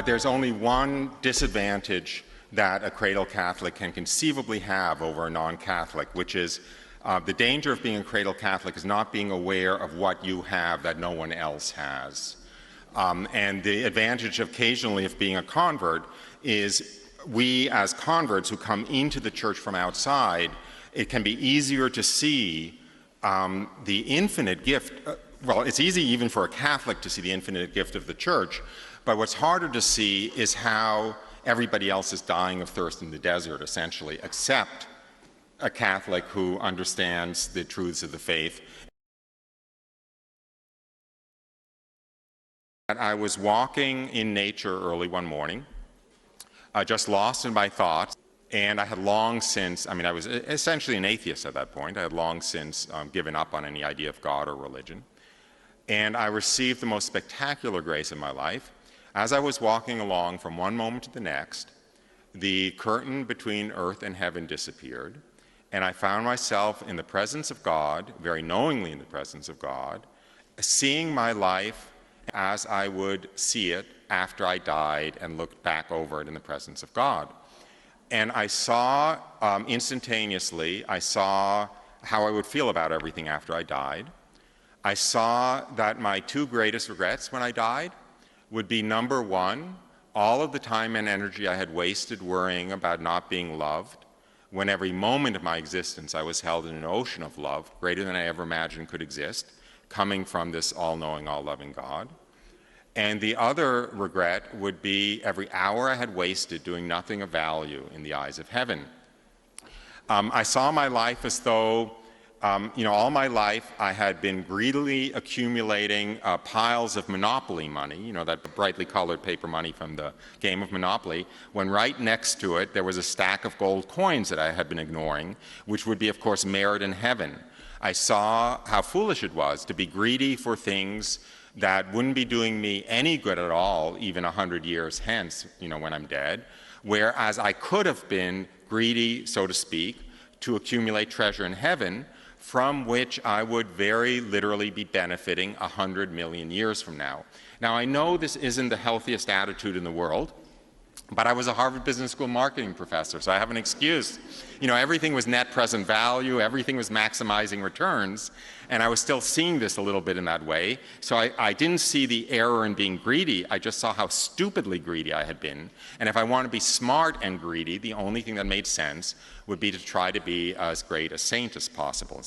There's only one disadvantage that a cradle Catholic can conceivably have over a non-Catholic, which is the danger of being a cradle Catholic is not being aware of what you have that no one else has. And the advantage occasionally of being a convert is we as converts who come into the church from outside, it can be easier to see the infinite gift. Well, it's easy even for a Catholic to see the infinite gift of the church, but what's harder to see is how everybody else is dying of thirst in the desert, essentially, except a Catholic who understands the truths of the faith. I was walking in nature early one morning, just lost in my thoughts, and I had long since, I was essentially an atheist at that point. I had long since given up on any idea of God or religion. And I received the most spectacular grace in my life. As I was walking along from one moment to the next, the curtain between earth and heaven disappeared, and I found myself in the presence of God, very knowingly in the presence of God, seeing my life as I would see it after I died and looked back over it in the presence of God. And I saw instantaneously, I saw how I would feel about everything after I died. I saw that my two greatest regrets when I died would be, number one, all of the time and energy I had wasted worrying about not being loved, when every moment of my existence I was held in an ocean of love, greater than I ever imagined could exist, coming from this all-knowing, all-loving God. And the other regret would be every hour I had wasted doing nothing of value in the eyes of heaven. I saw my life as though all my life I had been greedily accumulating piles of Monopoly money, that brightly colored paper money from the game of Monopoly, when right next to it there was a stack of gold coins that I had been ignoring, which would be, of course, merit in heaven. I saw how foolish it was to be greedy for things that wouldn't be doing me any good at all, even 100 years hence, when I'm dead, whereas I could have been greedy, so to speak, to accumulate treasure in heaven, from which I would very literally be benefiting 100 million years from now. Now, I know this isn't the healthiest attitude in the world, but I was a Harvard Business School marketing professor, so I have an excuse. Everything was net present value, everything was maximizing returns, and I was still seeing this a little bit in that way. So I didn't see the error in being greedy, I just saw how stupidly greedy I had been. And if I want to be smart and greedy, the only thing that made sense would be to try to be as great a saint as possible.